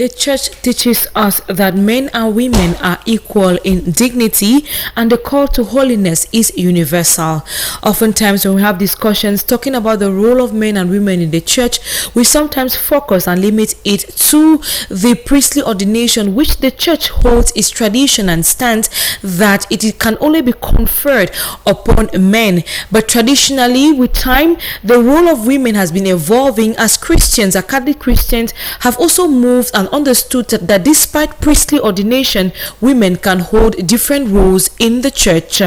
The church teaches us that men and women are equal in dignity and the call to holiness is universal. Oftentimes when we have discussions talking about the role of men and women in the church, we sometimes focus and limit it to the priestly ordination, which the church holds its tradition and stands that it can only be conferred upon men. But traditionally, with time, the role of women has been evolving as Christians, as Catholic Christians, have also moved and understood that despite priestly ordination, women can hold different roles in the church.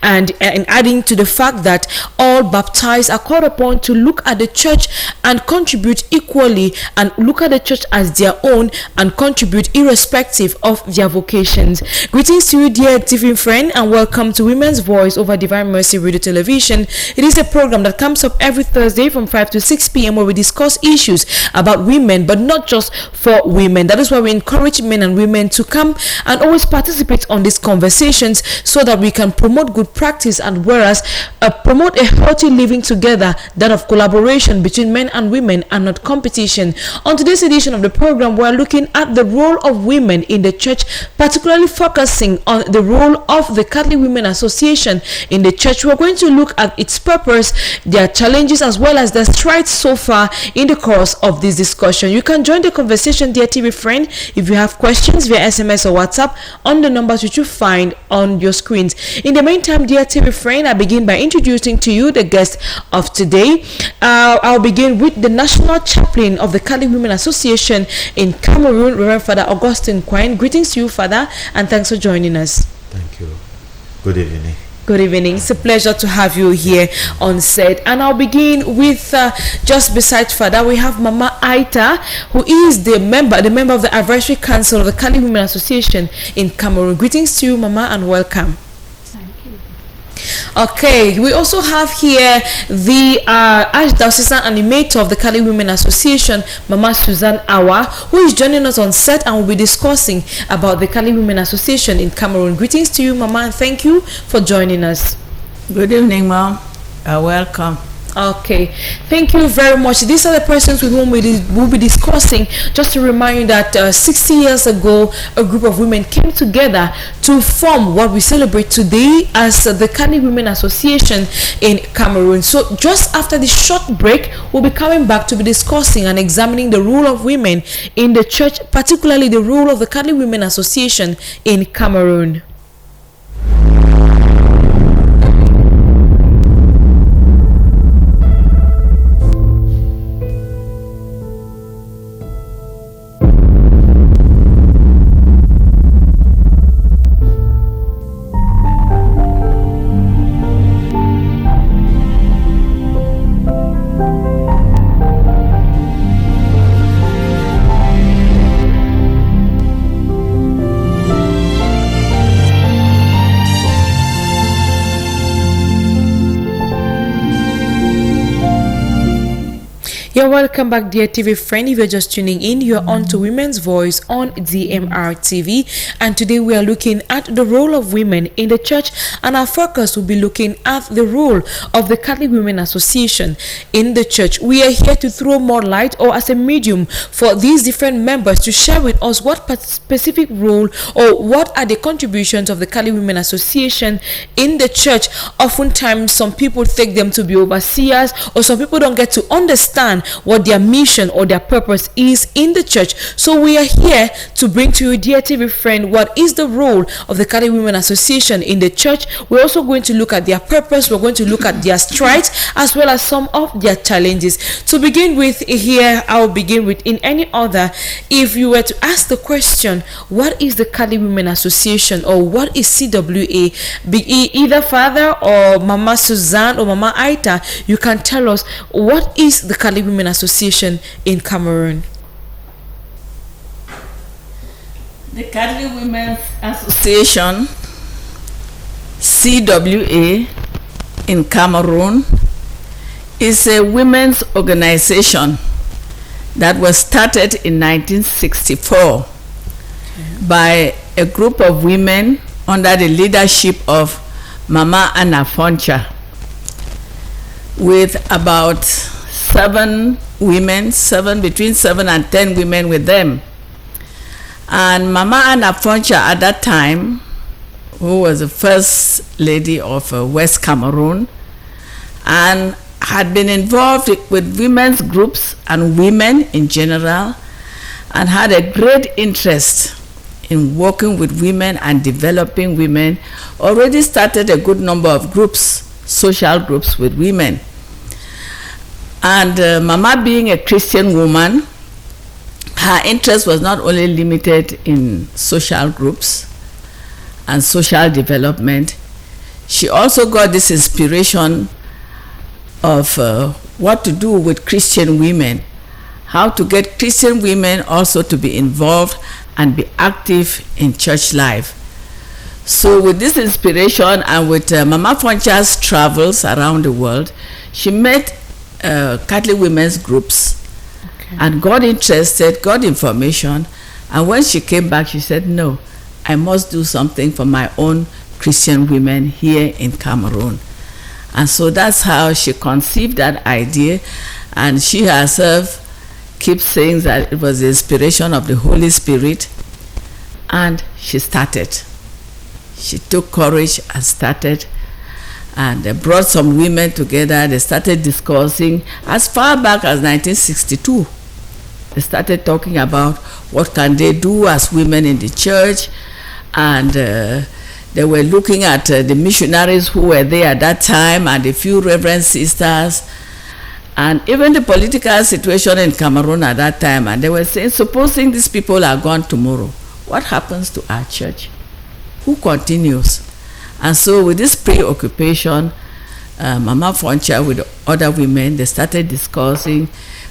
And adding to the fact that all baptized are called upon to look at the church and contribute equally, and look at the church as their own and contribute irrespective of their vocations. Greetings to you, dear TV friend, and welcome to Women's Voice over Divine Mercy Radio Television. It is a program that comes up every Thursday from 5 to 6 p.m. where we discuss issues about women, but not just for women. That is why we encourage men and women to come and always participate on these conversations so that we can promote good practice and whereas promote a healthy living together, that of collaboration between men and women and not competition. On today's edition of the program, we are looking at the role of women in the church, particularly focusing on the role of the Catholic Women Association in the church. We are going to look at its purpose, their challenges, as well as their strides so far in the course of this discussion. You can join the conversation, dear TV friend, if you have questions via SMS or WhatsApp on the numbers which you find on your screens. In the meantime, dear TV friend, I begin by introducing to you the guest of today. I'll begin with the National Chaplain of the Catholic Women Association in Cameroon, Reverend Father Augustine Quine. Greetings to you, Father, and thanks for joining us. Thank you. Good evening. Good evening. It's a pleasure to have you here on set. And I'll begin with just beside Father, we have Mama Aita, who is the member of the Advisory Council of the Catholic Women Association in Cameroon. Greetings to you, Mama, and welcome. Okay, we also have here the Archdiocesan Animator of the Catholic Women Association, Mama Suzanne Awa, who is joining us on set and will be discussing about the Catholic Women Association in Cameroon. Greetings to you, Mama, and thank you for joining us. Good evening, Mom. Welcome. Okay, thank you very much. These are the persons with whom we will be discussing. Just to remind you that 60 years ago, a group of women came together to form what we celebrate today as the Catholic Women Association in Cameroon. So just after this short break, we'll be coming back to be discussing and examining the role of women in the church, particularly the role of the Catholic Women Association in Cameroon. You're welcome back, dear TV friend. If you're just tuning in, you're on to Women's Voice on DMR TV, and today we are looking at the role of women in the church, and our focus will be looking at the role of the Catholic Women Association in the church. We are here to throw more light, or as a medium for these different members to share with us what specific role or what are the contributions of the Catholic Women Association in the church. Oftentimes some people take them to be overseers, or some people don't get to understand what their mission or their purpose is in the church. So we are here to bring to you, dear TV friend, what is the role of the Catholic Women Association in the church. We're also going to look at their purpose, we're going to look at their strides, as well as some of their challenges. To begin with here, I'll begin with, in any order, if you were to ask the question, what is the Catholic Women Association, or what is CWA, either Father or Mama Suzanne or Mama Aita, you can tell us what is the Catholic Women Association in Cameroon. The Catholic Women's Association, CWA, in Cameroon is a women's organization that was started in 1964 by a group of women under the leadership of Mama Anna Foncha, with about between 7 and 10 women with them. And Mama Anna Foncha at that time, who was the first lady of West Cameroon, and had been involved with women's groups and women in general, and had a great interest in working with women and developing women, already started a good number of groups, social groups with women. And Mama, being a Christian woman, her interest was not only limited in social groups and social development, she also got this inspiration of what to do with Christian women, how to get Christian women also to be involved and be active in church life. So with this inspiration and with Mama Foncha's travels around the world, she met Catholic women's groups and got interested, got information, and when she came back, she said, no, I must do something for my own Christian women here in Cameroon. And so that's how she conceived that idea, and she herself keeps saying that it was the inspiration of the Holy Spirit, and she started. She took courage and started, and they brought some women together. They started discussing as far back as 1962. They started talking about what can they do as women in the church, and they were looking at the missionaries who were there at that time and a few reverend sisters, and even the political situation in Cameroon at that time. And they were saying, supposing these people are gone tomorrow, what happens to our church? Who continues? And so with this preoccupation, Mama Foncha with other women, they started discussing.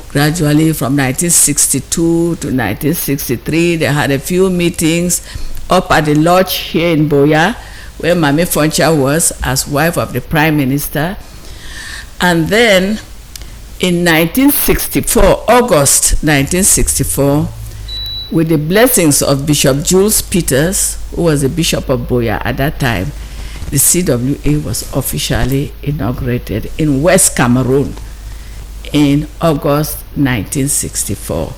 Gradually from 1962 to 1963, they had a few meetings up at the lodge here in Buea, where Mami Foncha was as wife of the Prime Minister. And then in 1964, August 1964, with the blessings of Bishop Jules Peters, who was the Bishop of Buea at that time, the CWA was officially inaugurated in West Cameroon in August 1964.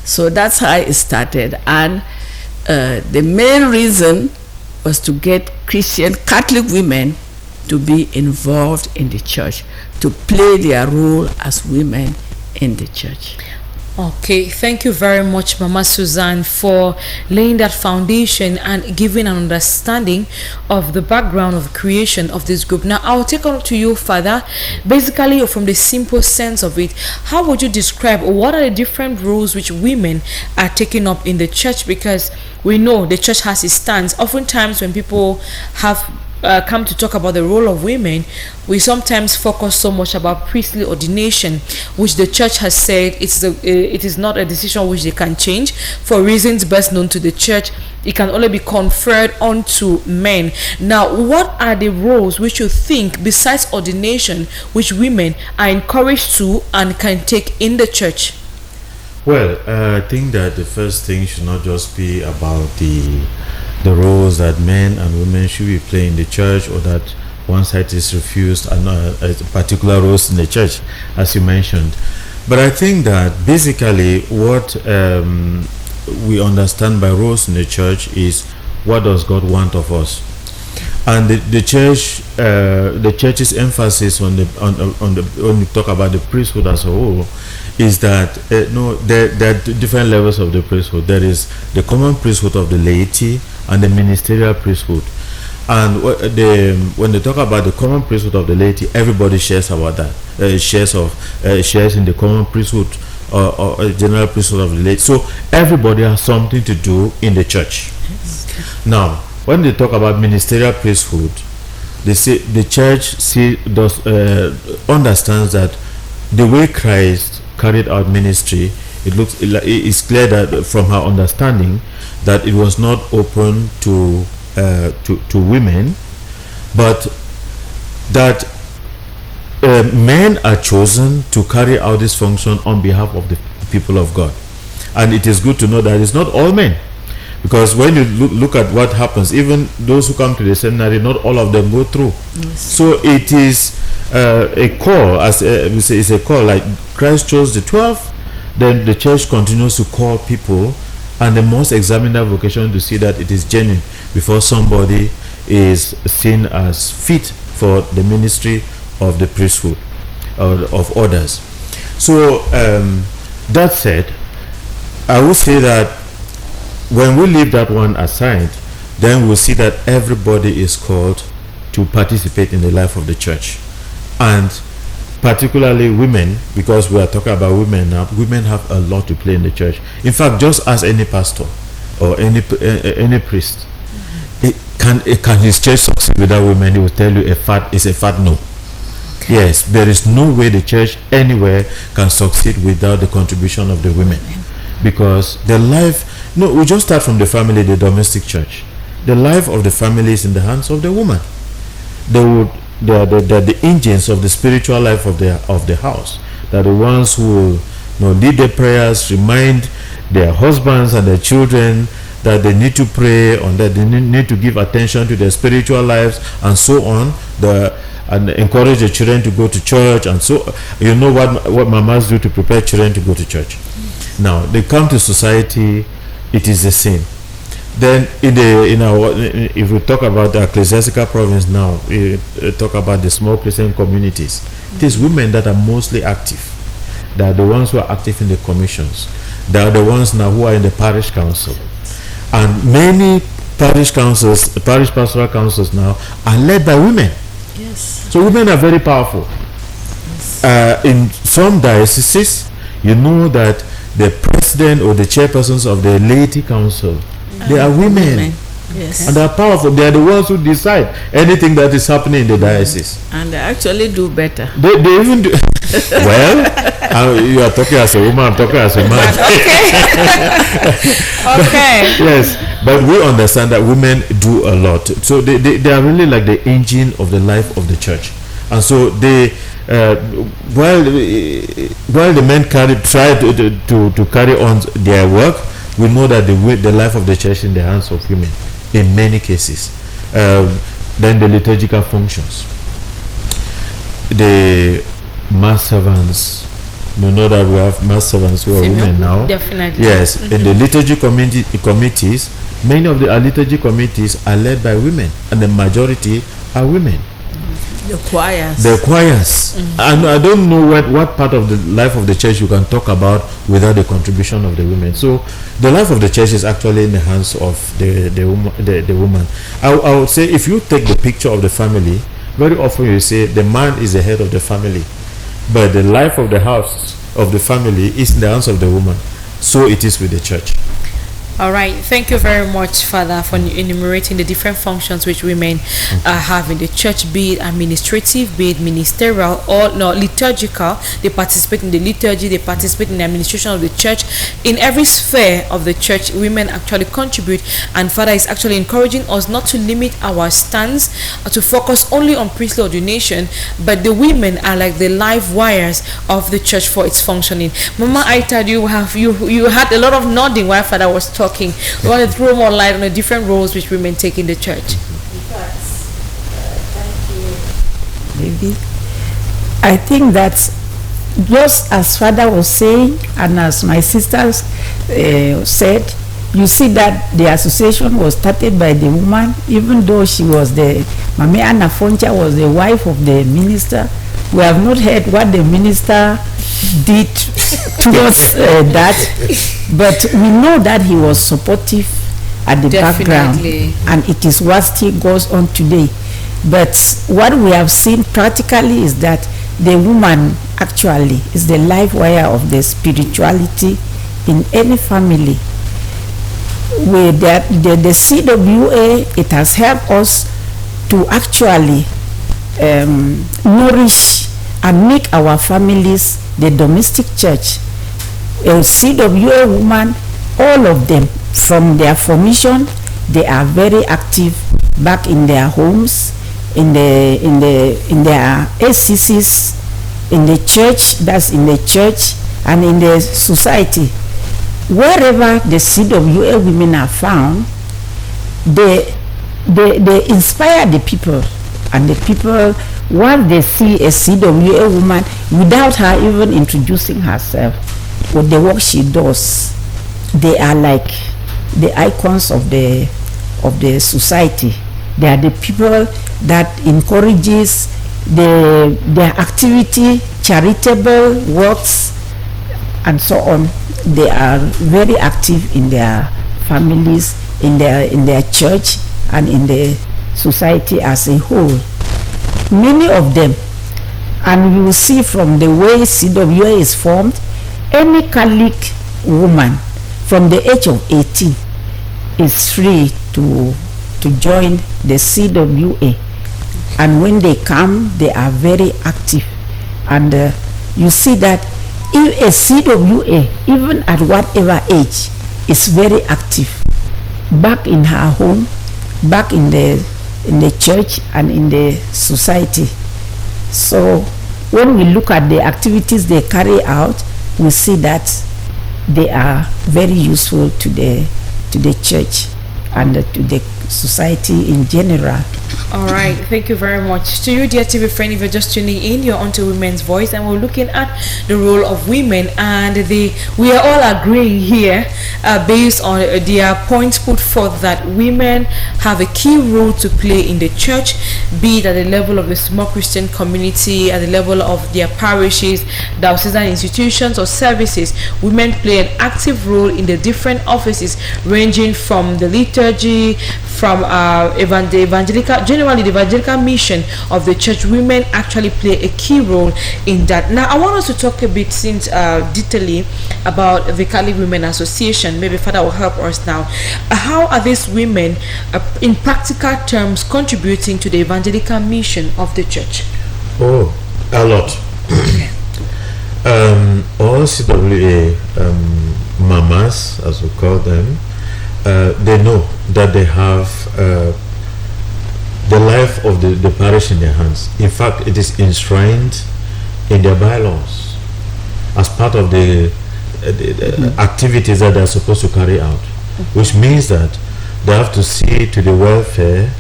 So that's how it started. And the main reason was to get Christian Catholic women to be involved in the church, to play their role as women in the church. Okay, thank you very much, Mama Suzanne, for laying that foundation and giving an understanding of the background of creation of this group. Now, I'll take on to you, Father. Basically, from the simple sense of it, how would you describe what are the different roles which women are taking up in the church? Because we know the church has its stance. Oftentimes, when people have come to talk about the role of women, we sometimes focus so much about priestly ordination, which the church has said it is not a decision which they can change for reasons best known to the church. It can only be conferred onto men. Now, what are the roles which you think, besides ordination, which women are encouraged to and can take in the church? Well, I think that the first thing should not just be about the roles that men and women should be playing in the church, or that one side is refused and particular roles in the church, as you mentioned. But I think that basically what we understand by roles in the church is, what does God want of us? And the church's emphasis on when we talk about the priesthood as a whole is that there are different levels of the priesthood. There is the common priesthood of the laity and the ministerial priesthood. And when they talk about the common priesthood of the laity, everybody shares about that. Shares in the common priesthood or general priesthood of the laity. So everybody has something to do in the church. Now, when they talk about ministerial priesthood, they say the church understands that the way Christ carried out ministry, it's clear that from her understanding that it was not open to women, but that men are chosen to carry out this function on behalf of the people of God. And it is good to know that it's not all men, because when you look at what happens, even those who come to the seminary, not all of them go through. Yes. So it is a call, as we say, it's a call. Like Christ chose the 12, then the church continues to call people and they must examine that vocation to see that it is genuine before somebody is seen as fit for the ministry of the priesthood or of others. So that said, I would say that when we leave that one aside, then we'll see that everybody is called to participate in the life of the church, and particularly women, because we are talking about women now. Women have a lot to play in the church. In fact, just as any pastor or any priest, can his church succeed without women? He will tell you it's a fat no. Yes, there is no way the church anywhere can succeed without the contribution of the women, because the life. No, we just start from the family, the domestic church. The life of the family is in the hands of the woman. They are the engines of the spiritual life of the house. They are the ones who will lead the prayers, remind their husbands and their children that they need to pray, and that they need to give attention to their spiritual lives, and so on. And encourage the children to go to church, and so you know what mamas do to prepare children to go to church. Now they come to society, it is the same. Then if we talk about the ecclesiastical province now, we talk about the small Christian communities. It is women that are mostly active. They are the ones who are active in the commissions. They are the ones now who are in the parish council, and many parish pastoral councils now are led by women. Yes. So women are very powerful. Yes. In some dioceses, you know that the president or the chairpersons of the laity council, they are women. Yes. And they are powerful. They are the ones who decide anything that is happening in the diocese. And they actually do better. They even do. Well, you are talking as a woman, I'm talking as a man. Okay. Yes, but we understand that women do a lot. So they are really like the engine of the life of the church. And so they, while the men try to carry on their work, we know that the life of the church is in the hands of women in many cases. Then the liturgical functions, the mass servants. You know that we have mass servants who are women now. Definitely. Yes, in the liturgy committees, many of the liturgy committees are led by women, and the majority are women. The choirs. Mm-hmm. And I don't know what part of the life of the church you can talk about without the contribution of the women. So the life of the church is actually in the hands of the woman. I would say, if you take the picture of the family, very often you say the man is the head of the family, but the life of the house of the family is in the hands of the woman. So it is with the church. All right, thank you very much, Father, for enumerating the different functions which women have in the church, be it administrative, be it ministerial, or liturgical. They participate in the liturgy, they participate in the administration of the church. In every sphere of the church, women actually contribute, and Father is actually encouraging us not to limit our stance to focus only on priestly ordination, but the women are like the live wires of the church for its functioning. Mama Aita, you had a lot of nodding while Father was talking. We want to throw more light on the different roles which women take in the church. Thank you, baby. I think that just as Father was saying, and as my sisters said, you see that the association was started by the woman, even though she was Mami Anna Foncha was the wife of the minister. We have not heard what the minister did towards that, but we know that he was supportive at the background, and it is what still goes on today. But what we have seen practically is that the woman actually is the live wire of the spirituality in any family. With the CWA, it has helped us to actually nourish and make our families the domestic church. A CWA woman, all of them from their formation, they are very active back in their homes, in their ACCs, in the church, that's in the church, and in the society. Wherever the CWA women are found, they inspire the people, and the people, once they see a CWA woman, without her even introducing herself, with the work she does, they are like the icons of the society. They are the people that encourages their activity, charitable works, and so on. They are very active in their families, in their church, and in the society as a whole. Many of them, and you will see from the way CWA is formed, any Catholic woman from the age of 18 is free to join the CWA, and when they come, they are very active. And you see that if a CWA, even at whatever age, is very active back in her home, back in the church and in the society. So when we look at the activities they carry out, we see that they are very useful to the church and to the society in general. All right, thank you very much. To you, dear TV friend, if you're just tuning in, you're onto Women's Voice, and we're looking at the role of women, and we are all agreeing here based on their points put forth that women have a key role to play in the church, be it at the level of the small Christian community, at the level of their parishes, diocesan institutions or services. Women play an active role in the different offices, ranging from the liturgy, from generally the evangelical mission of the church. Women actually play a key role in that. Now, I want us to talk a bit detailedly about the Catholic Women Association. Maybe Father will help us now. How are these women, in practical terms, contributing to the evangelical mission of the church? Oh, a lot. All CWA mamas, as we call them, they know that they have the life of the parish in their hands. In fact, it is enshrined in their bylaws as part of the activities that they are supposed to carry out, which means that they have to see to the welfare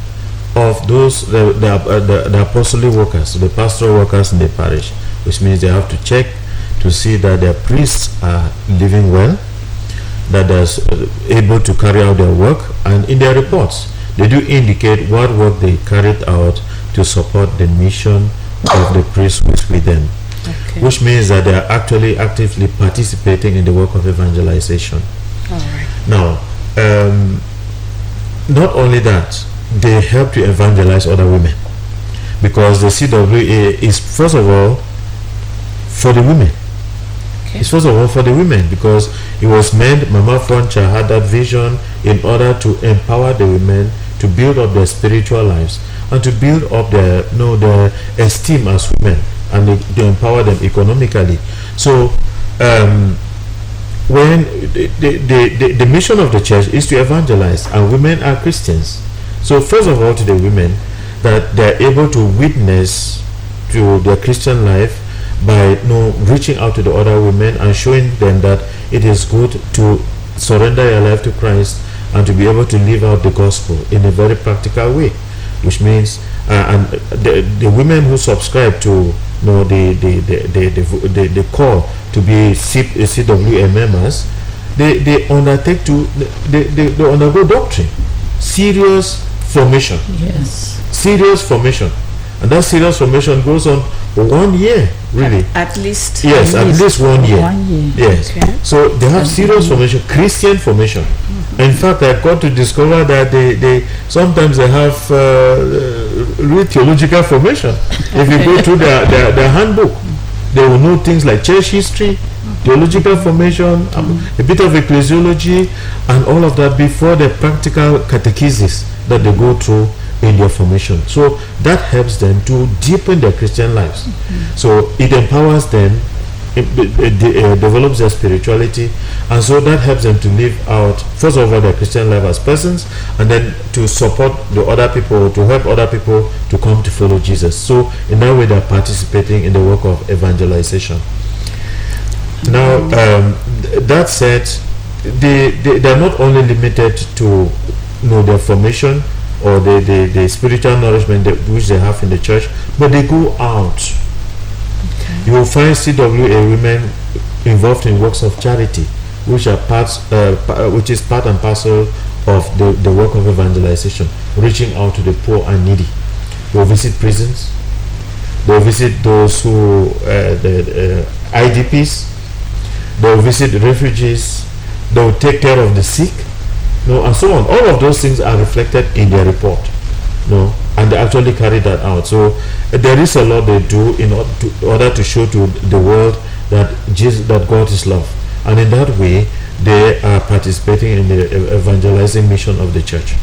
of those the apostolic workers, the pastoral workers in the parish, which means they have to check to see that their priests are living well, that they're able to carry out their work, and in their reports they do indicate what work they carried out to support the mission of the priest who is with them. Okay. Which means that they are actually actively participating in the work of evangelization. All right. Now, not only that, they help to evangelize other women, because the CWA is first of all for the women. Okay. It's first of all for the women, because it was meant, Mama Foncha had that vision in order to empower the women to build up their spiritual lives and to build up their esteem as women, and to empower them economically. So when the mission of the church is to evangelize, and women are Christians. So first of all, to the women, that they are able to witness to their Christian life by reaching out to the other women and showing them that it is good to surrender your life to Christ and to be able to live out the gospel in a very practical way, which means and the women who subscribe to the call to be CWA members, they undertake to they undergo doctrine, serious formation. Yes. Serious formation. And that serious formation goes on 1 year, really. At least. Yes, at least 1 year. 1 year. Yes. Okay. So they have serious formation, Christian formation. In fact, I got to discover that they sometimes they have real theological formation. If you go through their handbook, they will know things like church history, theological formation, a bit of ecclesiology, and all of that before the practical catechesis that they go through in their formation. So that helps them to deepen their Christian lives. So it empowers them, it develops their spirituality, and so that helps them to live out, first of all, their Christian life as persons, and then to support the other people, to help other people to come to follow Jesus. So in that way, they're participating in the work of evangelization. Now, that said, they're not only limited to their formation or the spiritual nourishment which they have in the church, but they go out. Okay. You will find CWA women involved in works of charity, which are which is part and parcel of the work of evangelization, reaching out to the poor and needy. They'll visit prisons. They'll visit those who the IDPs. They'll visit refugees. They'll take care of the sick, and so on. All of those things are reflected in their report, and they actually carry that out. So there is a lot they do in order to show to the world that that God is love, and in that way they are participating in the evangelizing mission of the church.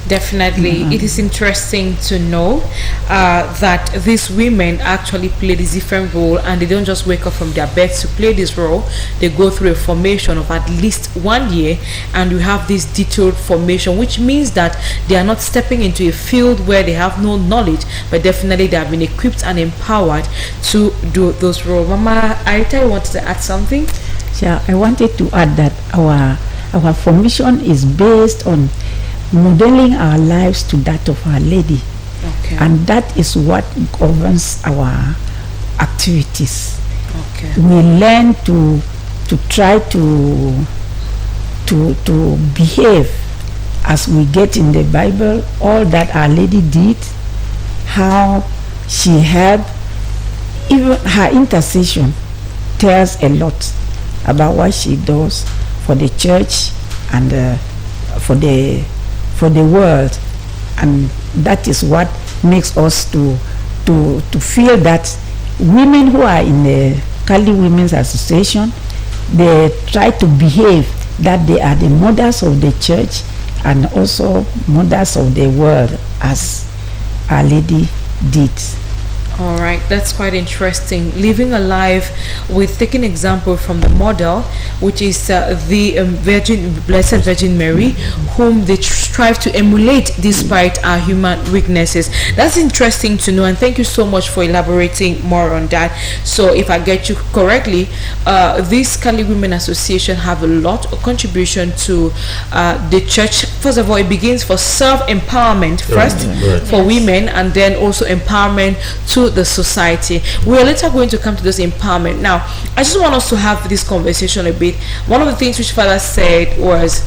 Definitely. It is interesting to know that these women actually play this different role, and they don't just wake up from their beds to play this role. They go through a formation of at least 1 year, and you have this detailed formation, which means that they are not stepping into a field where they have no knowledge, but definitely they have been equipped and empowered to do those roles. Mama Aita, you wanted to add something? Yeah, I wanted to add that our formation is based on modeling our lives to that of Our Lady, and that is what governs our activities. We learn to try to behave as we get in the Bible, all that Our Lady did, how she helped. Even her intercession tells a lot about what she does for the church and for the world, and that is what makes us to feel that women who are in the Kali Women's Association, they try to behave that they are the mothers of the church and also mothers of the world, as Our Lady did. All right, that's quite interesting. Living a life with taking example from the model, which is the Blessed Virgin Mary, whom they strive to emulate despite our human weaknesses. That's interesting to know, and thank you so much for elaborating more on that. So, if I get you correctly, this Kali Women Association have a lot of contribution to the church. First of all, it begins for self-empowerment first for women, and then also empowerment to the society. We are later going to come to this empowerment. Now, I just want us to have this conversation a bit. One of the things which Father said was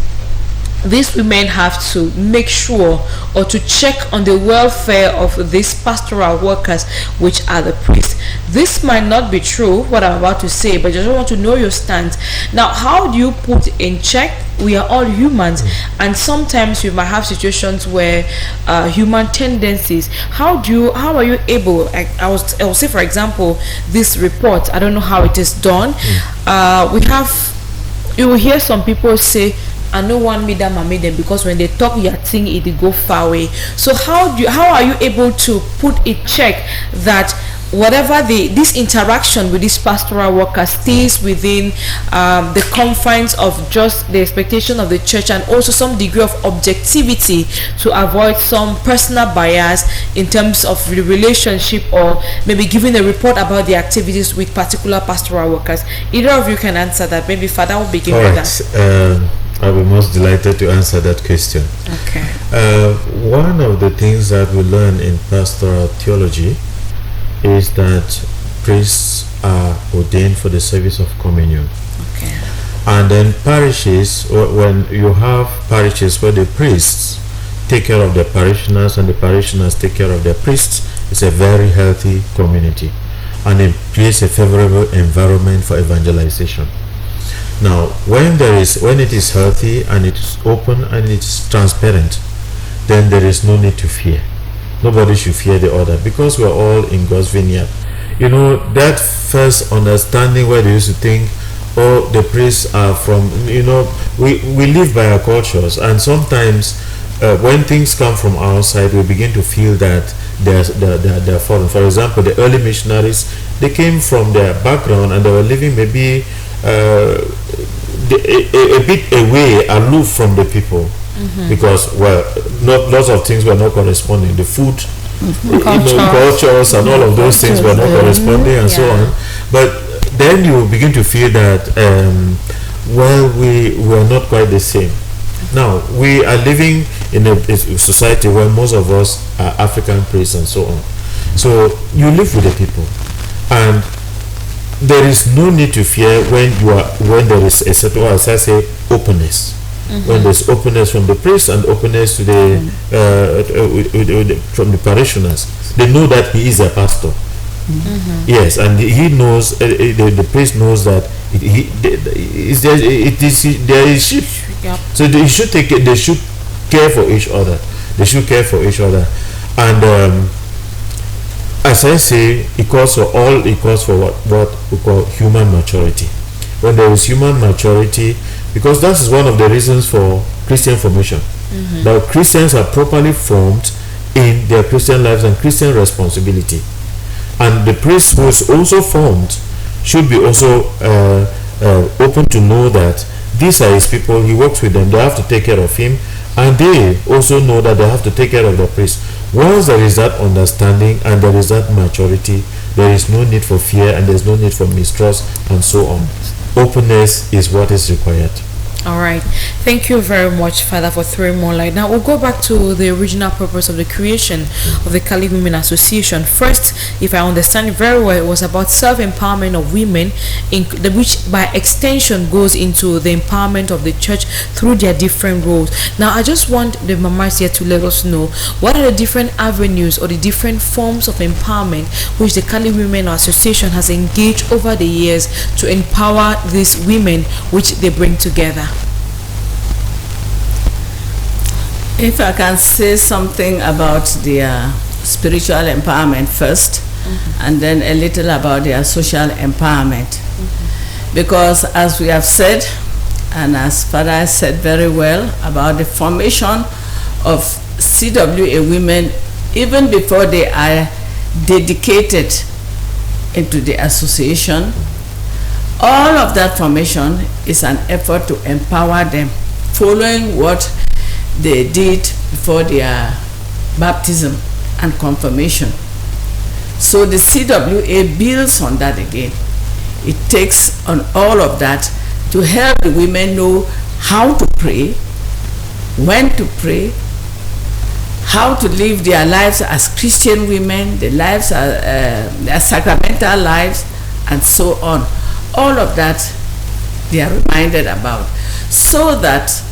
these women have to make sure or to check on the welfare of these pastoral workers, which are the priests. This might not be true, what I'm about to say, but I just want to know your stance. Now, how do you put in check? We are all humans, and sometimes we might have situations where human tendencies. How are you able? I will say, for example, this report. I don't know how it is done. You will hear some people say, "I no one made them, I made them," because when they talk, you think it go far away. So how are you able to put a check that whatever this interaction with this pastoral worker stays within the confines of just the expectation of the church, and also some degree of objectivity to avoid some personal bias in terms of the relationship, or maybe giving a report about the activities with particular pastoral workers? Either of you can answer that. Maybe Father will begin with that. I'll be most delighted to answer that question. Okay. One of the things that we learn in pastoral theology is that priests are ordained for the service of communion. Okay. And then parishes, when you have parishes where the priests take care of their parishioners and the parishioners take care of their priests, it's a very healthy community, and it creates a favorable environment for evangelization. Now, when it is healthy and it is open and it is transparent, then there is no need to fear. Nobody should fear the other, because we're all in God's vineyard. That first understanding where they used to think, oh, the priests are from, we live by our cultures, and sometimes when things come from outside, we begin to feel that they're foreign. For example, the early missionaries, they came from their background and they were living maybe a bit away, aloof from the people, because lots of things were not corresponding. The food, cultures and all of those things were not corresponding, and so on. But then you begin to feel that we are not quite the same. Now we are living in a society where most of us are African priests and so on. So you live with the people, and there is no need to fear when there is a certain, as I say, openness. When there's openness from the priest and openness to the from the parishioners, they know that he is a pastor. Yes, and he knows, the priest knows that there is sheep. Yep. So they should care for each other. They should care for each other, and as I say, it calls for what we call human maturity. When there is human maturity, because that is one of the reasons for Christian formation. That Christians are properly formed in their Christian lives and Christian responsibility. And the priest who is also formed should be also open to know that these are his people, he works with them, they have to take care of him, and they also know that they have to take care of the priest. Once there is that understanding and there is that maturity, there is no need for fear and there is no need for mistrust and so on. Openness is what is required. All right. Thank you very much, Father, for throwing more light. Now we'll go back to the original purpose of the creation of the Cali Women Association. First, if I understand it very well, it was about self-empowerment of women, which by extension goes into the empowerment of the church through their different roles. Now, I just want the mamas here to let us know what are the different avenues or the different forms of empowerment which the Cali Women Association has engaged over the years to empower these women which they bring together. If I can say something about their spiritual empowerment first, and then a little about their social empowerment. Because as we have said, and as Father said very well, about the formation of CWA women, even before they are dedicated into the association, all of that formation is an effort to empower them, following what they did before their baptism and confirmation. So the CWA builds on that again. It takes on all of that to help the women know how to pray, when to pray, how to live their lives as Christian women, their lives, their sacramental lives, and so on. All of that they are reminded about, so that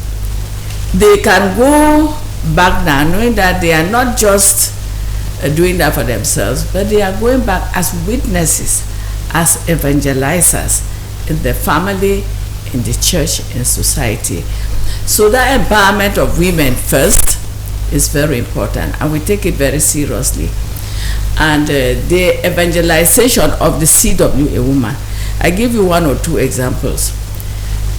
they can go back now knowing that they are not just doing that for themselves, but they are going back as witnesses, as evangelizers in the family, in the church, in society. So that empowerment of women first is very important, and we take it very seriously. And the evangelization of the CWA woman, I give you one or two examples.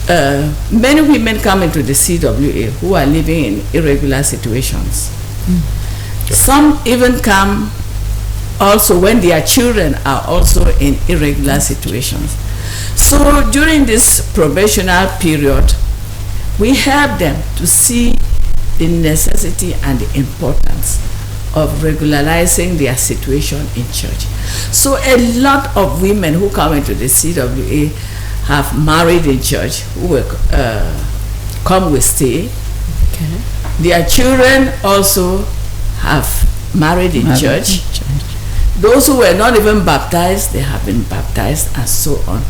Many women come into the CWA who are living in irregular situations. Some even come also when their children are also in irregular situations. So during this probational period, we help them to see the necessity and the importance of regularizing their situation in church. So a lot of women who come into the CWA have married in church, who will come with stay. Okay. Their children also have married in church. Those who were not even baptized, they have been baptized, and so on.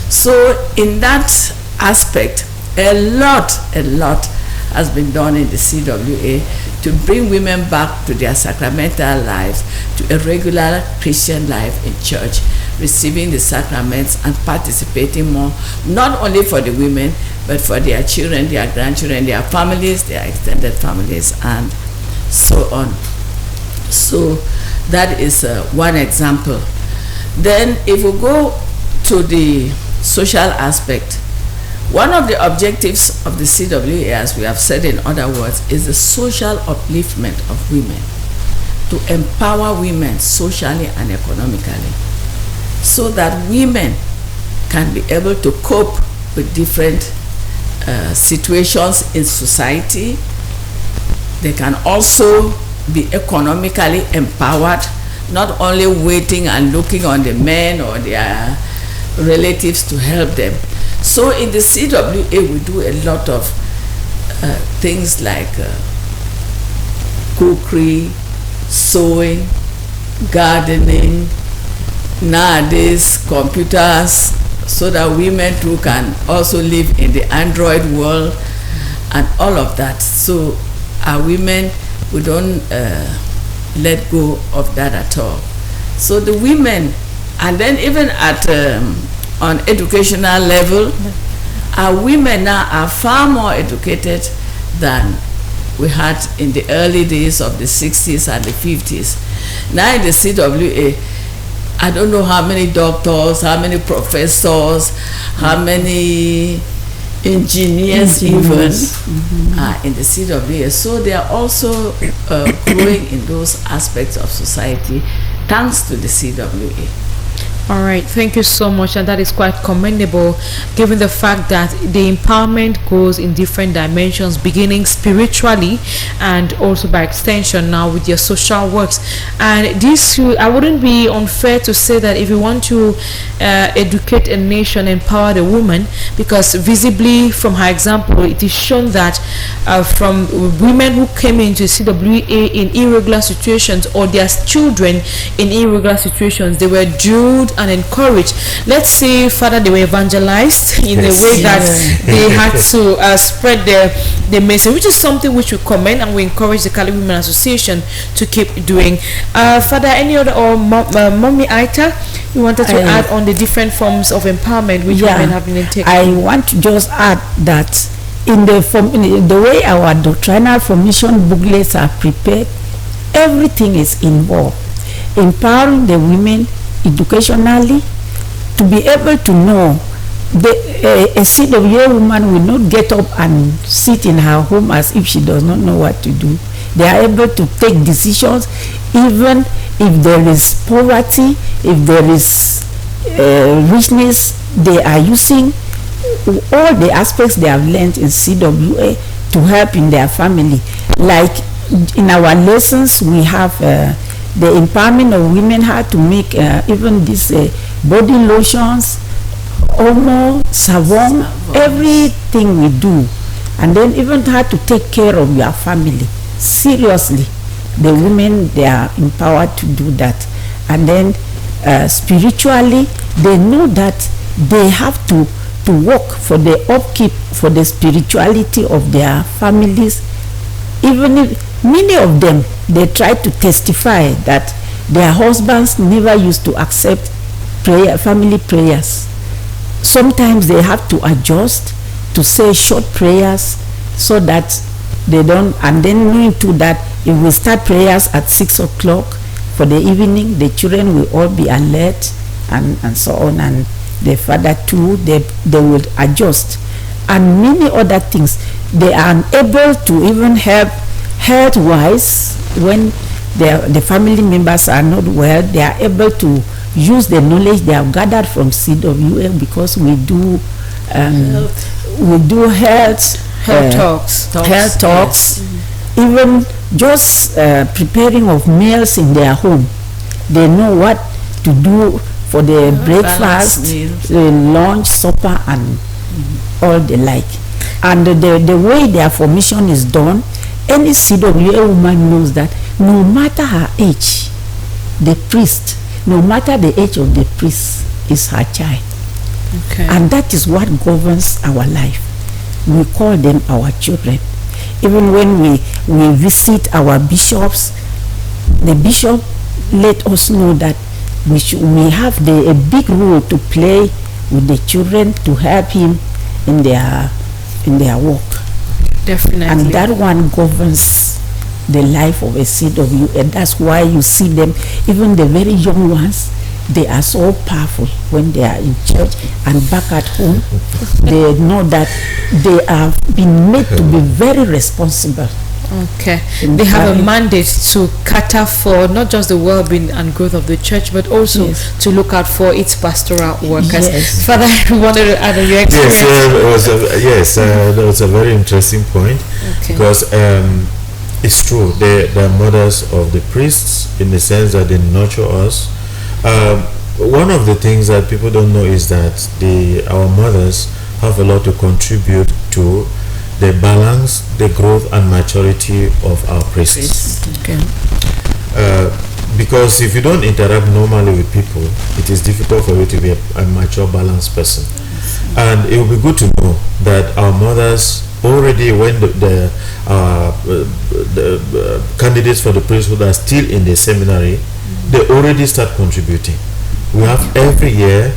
So in that aspect, a lot has been done in the CWA to bring women back to their sacramental lives, to a regular Christian life in church, receiving the sacraments and participating more, not only for the women, but for their children, their grandchildren, their families, their extended families, and so on. So that is one example. Then if we go to the social aspect, one of the objectives of the CWA, as we have said in other words, is the social upliftment of women, to empower women socially and economically, so that women can be able to cope with different situations in society. They can also be economically empowered, not only waiting and looking on the men or their relatives to help them. So in the CWA, we do a lot of things like cookery, sewing, gardening, nowadays computers, so that women too can also live in the Android world and all of that. So our women, we don't let go of that at all. So the women, and then even at on educational level, our women now are far more educated than we had in the early days of the 60s and the 50s. Now in the CWA, I don't know how many doctors, how many professors, how many engineers even are in the CWA. So they are also growing in those aspects of society thanks to the CWA. All right, thank you so much, and that is quite commendable given the fact that the empowerment goes in different dimensions, beginning spiritually and also by extension now with your social works. And this, I wouldn't be unfair to say that if you want to educate a nation, empower the woman, because visibly from her example it is shown that from women who came into CWA in irregular situations, or their children in irregular situations, they were drilled and encouraged. Let's say, Father, they were evangelized in a way that they had to spread the message, which is something which we commend, and we encourage the Cali Women Association to keep doing. Father, any other, or Mommy Aita, you wanted to add on the different forms of empowerment which women have been taking? I want to just add that in the way our doctrinal formation booklets are prepared, everything is involved. Empowering the women educationally, to be able to know a CWA woman will not get up and sit in her home as if she does not know what to do. They are able to take decisions even if there is poverty, if there is richness. They are using all the aspects they have learned in CWA to help in their family. Like in our lessons, we have the empowerment of women, how to make even these body lotions, omo, savon, everything we do. And then even how to take care of your family. Seriously, the women, they are empowered to do that. And then spiritually, they know that they have to work for the upkeep, for the spirituality of their families. Even if many of them, they try to testify that their husbands never used to accept family prayers. Sometimes they have to adjust to say short prayers so that they don't, and then knowing too that if we start prayers at 6 o'clock for the evening, the children will all be alert and so on, and the father too, they will adjust. And many other things. They are able to even help health-wise when the family members are not well. They are able to use the knowledge they have gathered from CWA, because we do health talks, even just preparing of meals in their home. They know what to do for the breakfast, lunch, supper, and all the like. And the way their formation is done, any CWA woman knows that no matter her age, the priest, no matter the age of the priest, is her child. Okay. And that is what governs our life. We call them our children. Even when we visit our bishops, the bishop let us know that we have a big role to play with the children to help him in their work. Definitely. And that one governs the life of a CWA, and that's why you see them, even the very young ones, they are so powerful when they are in church and back at home. They know that they have been made to be very responsible. Okay. They have a mandate to cater for not just the well-being and growth of the church, but also to look out for its pastoral workers. Yes. Father, you wanted to add your experience? That was a very interesting point. Okay. Because it's true, they are mothers of the priests in the sense that they nurture us. One of the things that people don't know is that our mothers have a lot to contribute to the balance, the growth and maturity of our priests. Okay. because if you don't interact normally with people, it is difficult for you to be a mature, balanced person. And it will be good to know that our mothers already, when the candidates for the priesthood are still in the seminary, they already start contributing. We have every year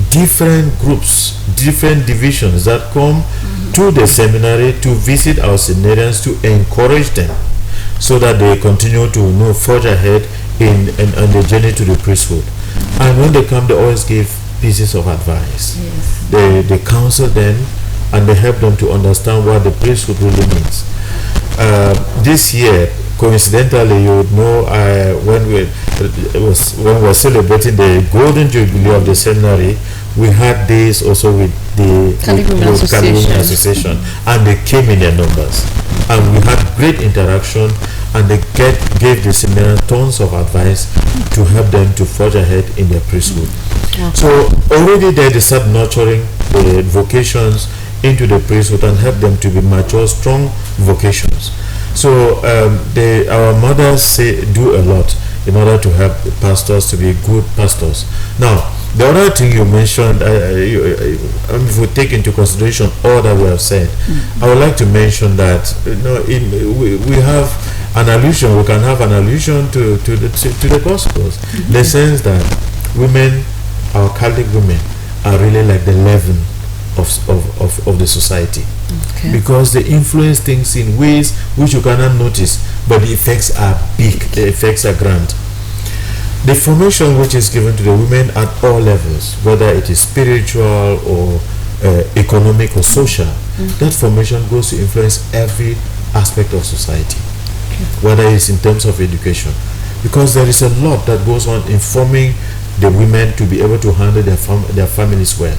different groups, different divisions that come to the seminary to visit our seminarians, to encourage them so that they continue to forge ahead in the journey to the priesthood. And when they come, they always give pieces of advice. Yes. They counsel them and they help them to understand what the priesthood really means. This year, coincidentally, you would know, when we were celebrating the Golden Jubilee of the seminary, we had days also with the Cali Women Association, and they came in their numbers, and we had great interaction, and they gave the seminary tons of advice to help them to forge ahead in their priesthood. So already there they start nurturing the vocations into the priesthood and help them to be mature, strong vocations. So our mothers do a lot in order to help the pastors to be good pastors. Now, the other thing you mentioned, if we take into consideration all that we have said, I would like to mention that we have an allusion. We can have an allusion to the Gospels, the sense that women, our Catholic women, are really like the leaven of the society. Okay. Because they influence things in ways which you cannot notice, but the effects are big, the effects are grand. The formation which is given to the women at all levels, whether it is spiritual or economic or social, that formation goes to influence every aspect of society, whether it's in terms of education, because there is a lot that goes on in forming the women to be able to handle their families well,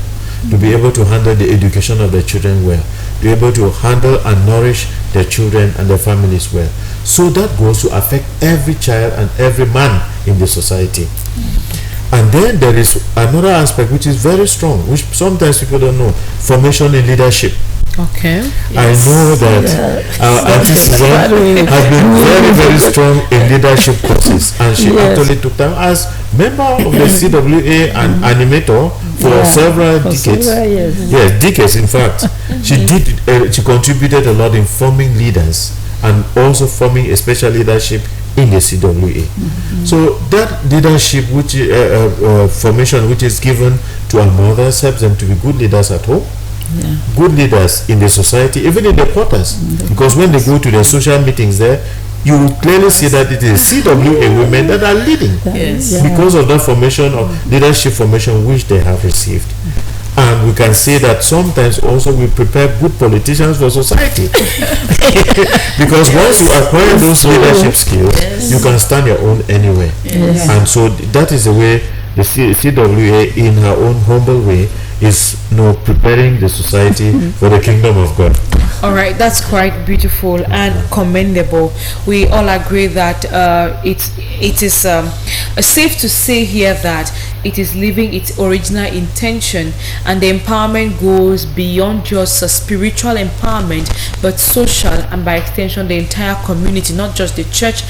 to be able to handle the education of their children well, to be able to handle and nourish their children and their families well. So that goes to affect every child and every man in the society. And then there is another aspect which is very strong, which sometimes people don't know: formation in leadership. Okay. I know that our Auntie Suzanne has been very, very strong in leadership courses, and she actually took time as member of the CWA and animator for several decades. Yes, decades in fact. She contributed a lot in forming leaders and also forming a special leadership in the CWA. So that leadership, which formation which is given to our mothers, helps them to be good leaders at home, good leaders in the society, even in the quarters. Because when they go to their social meetings there, you will clearly see that it is CWA women that are leading, because of that formation of leadership formation which they have received. And we can say that sometimes also we prepare good politicians for society. Because once you acquire those leadership skills, you can stand your own anywhere. And so that is the way the CWA, in her own humble way, is preparing the society for the kingdom of God. All right, that's quite beautiful and commendable. We all agree that it is safe to say here that it is living its original intention, and the empowerment goes beyond just spiritual empowerment, but social, and by extension the entire community, not just the church,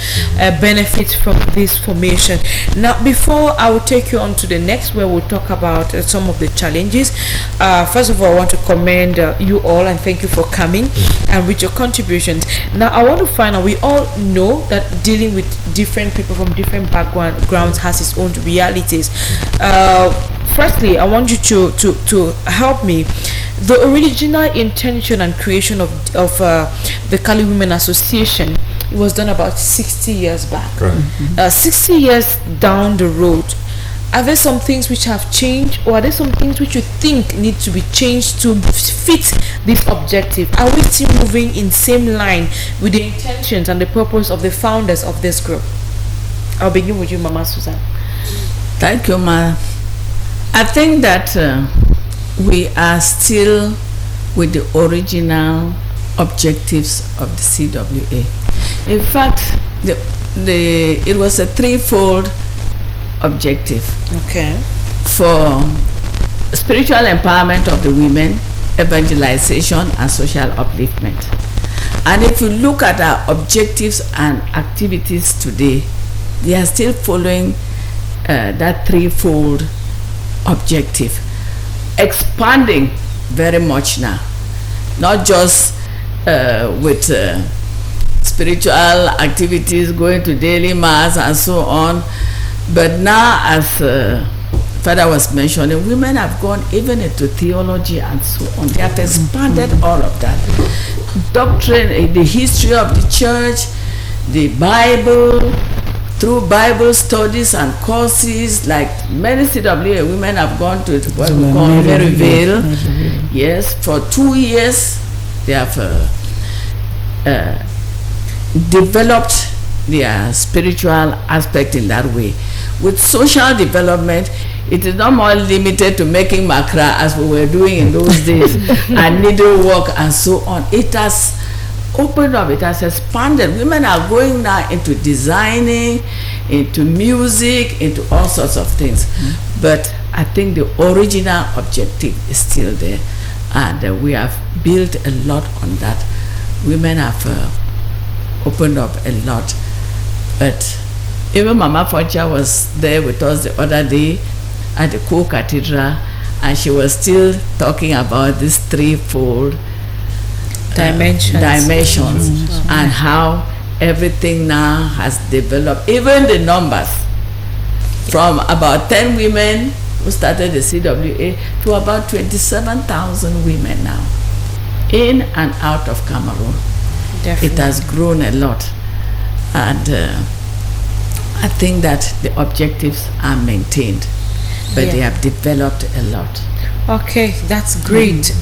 benefits from this formation. Now, before I will take you on to the next, where we'll talk about some of the challenges, first of all, I want to commend you all and thank you for coming and with your contributions. Now, I want to find out, we all know that dealing with different people from different backgrounds has its own realities. Firstly, I want you to help me. The original intention and creation of the Cali Women Association, it was done about 60 years back. 60 years down the road, are there some things which have changed, or are there some things which you think need to be changed to fit this objective? Are we still moving in same line with the intentions and the purpose of the founders of this group? I'll begin with you, Mama Susan. Thank you, Ma. I think that we are still with the original objectives of the CWA. In fact, it was a threefold objective. Okay. For spiritual empowerment of the women, evangelization, and social upliftment. And if you look at our objectives and activities today, they are still following that threefold objective, expanding very much now, not just with spiritual activities, going to daily mass and so on, but now, as Father was mentioning, women have gone even into theology and so on. They have expanded all of that. Doctrine, the history of the church, the Bible, through Bible studies and courses, like many CWA women have gone to what we call Maryville. Yes, for 2 years they have developed their spiritual aspect in that way. With social development, it is not more limited to making makra as we were doing in those days and needlework and so on. It has opened up, it has expanded. Women are going now into designing, into music, into all sorts of things. But I think the original objective is still there, and we have built a lot on that. Women have opened up a lot. But even Mama Foncha was there with us the other day at the co-cathedral, and she was still talking about this threefold dimensions and how everything now has developed. Even the numbers, from about 10 women who started the CWA to about 27,000 women now in and out of Cameroon. Definitely. It has grown a lot, and I think that the objectives are maintained, but they have developed a lot. Okay, that's great.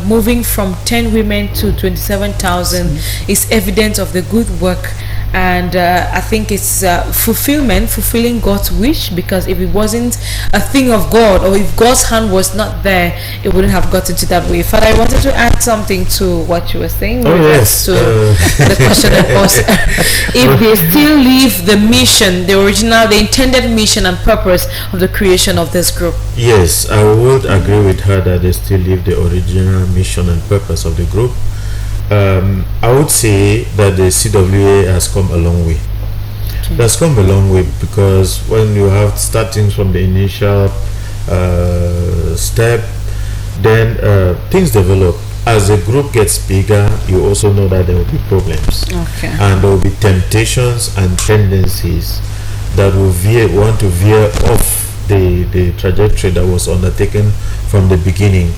Moving from 10 women to 27,000 is evidence of the good work, and I think it's fulfilling God's wish, because if it wasn't a thing of God, or if God's hand was not there, it wouldn't have gotten to that way. Father, I wanted to add something to what you were saying. Yes. To the question that was, if they still leave the mission, the original, the intended mission and purpose of the creation of this group. Yes, I would agree with her that they still live the original mission and purpose of the group. I would say that the CWA has come a long way. It has come a long way, because when you have starting from the initial step, then things develop. As the group gets bigger, you also know that there will be problems. Okay. And there will be temptations and tendencies that will want to veer off the trajectory that was undertaken from the beginning.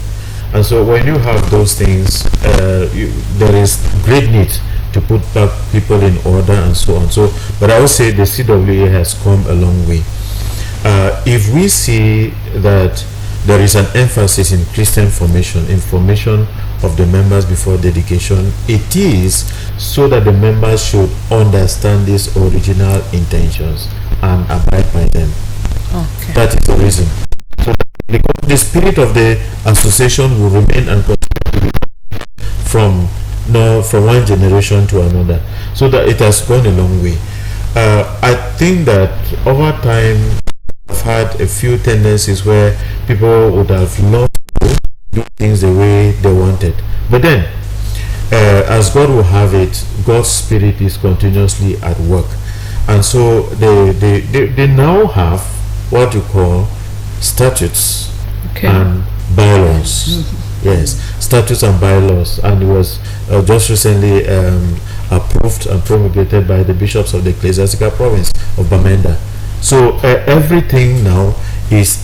And so when you have those things, there is great need to put back people in order and so on. So, but I would say the CWA has come a long way. If we see that there is an emphasis in Christian formation of the members before dedication, it is so that the members should understand these original intentions and abide by them. Okay. That is the reason. So the spirit of the association will remain and continue from one generation to another, so that it has gone a long way. I think that over time I've had a few tendencies where people would have loved to do things the way they wanted, but then as God will have it, God's spirit is continuously at work, and so they now have what you call statutes and bylaws. Yes, statutes and bylaws, and it was just recently approved and promulgated by the bishops of the Ecclesiastical Province of Bamenda. So everything now is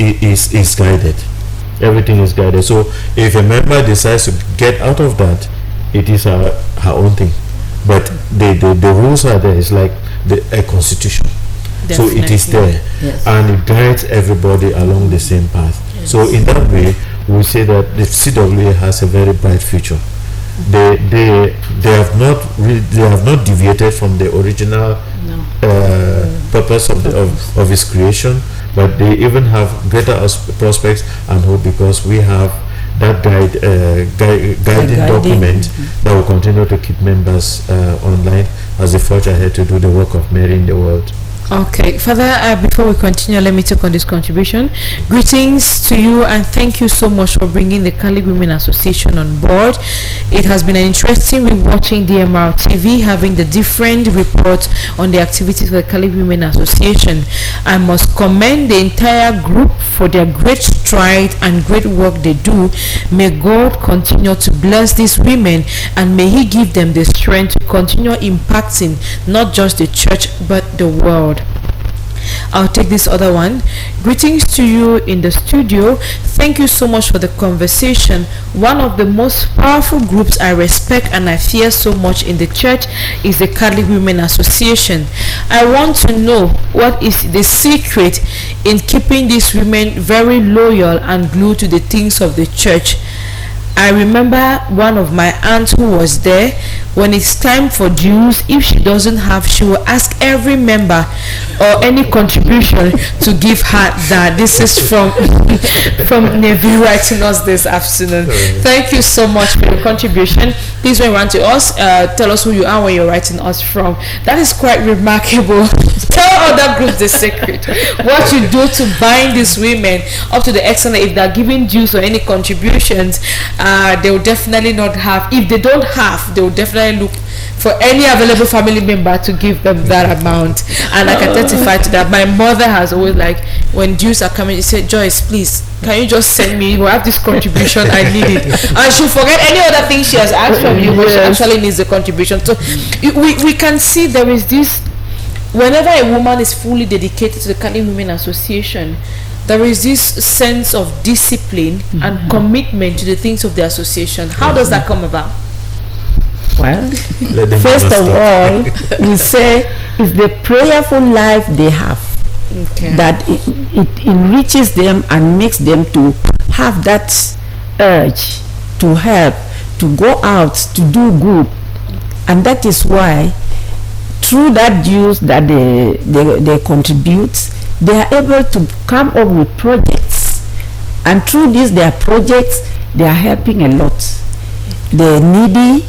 guided. Everything is guided. So if a member decides to get out of that, it is her own thing. But the rules are there. It's like a constitution. Definitely. So it is there, and it guides everybody along the same path. Yes. So in that way, we say that the CWA has a very bright future. They have not deviated from the original purpose of its creation, but they even have greater prospects and hope, because we have that guiding document that will continue to keep members online as they forge ahead to do the work of Mary in the world. Okay, Father, before we continue, let me take on this contribution. Greetings to you and thank you so much for bringing the Cali Women Association on board. It has been an interesting week watching DMR TV, having the different reports on the activities of the Cali Women Association. I must commend the entire group for their great stride and great work they do. May God continue to bless these women and may He give them the strength to continue impacting not just the church but the world. I'll take this other one. Greetings to you in the studio. Thank you so much for the conversation. One of the most powerful groups I respect and I fear so much in the church is the Catholic Women Association. I want to know what is the secret in keeping these women very loyal and glued to the things of the church. I remember one of my aunts who was there. When it's time for dues, if she doesn't have, she will ask every member or any contribution to give her that. This is from Neville writing us this afternoon. Thank you so much for your contribution. Please, when you write to us, tell us who you are, where you're writing us from. That is quite remarkable. Tell other groups the secret. What you do to bind these women up to the extent that if they're giving dues or any contributions, they will definitely not have. If they don't have, they will definitely look for any available family member to give them that amount. And I can testify to that. My mother has always, like, when dues are coming, she said, Joyce, please, can you just send me, you have this contribution, I need it. And she'll forget any other thing she has asked from you, but she actually needs the contribution. So we can see there is this, whenever a woman is fully dedicated to the Catholic Women Association, there is this sense of discipline and commitment to the things of the association. How does that come about? Well, first of all, we say it's the prayerful life they have that it enriches them and makes them to have that urge to help, to go out, to do good. And that is why through that dues that they contribute, they are able to come up with projects. And through their projects, they are helping a lot. The needy,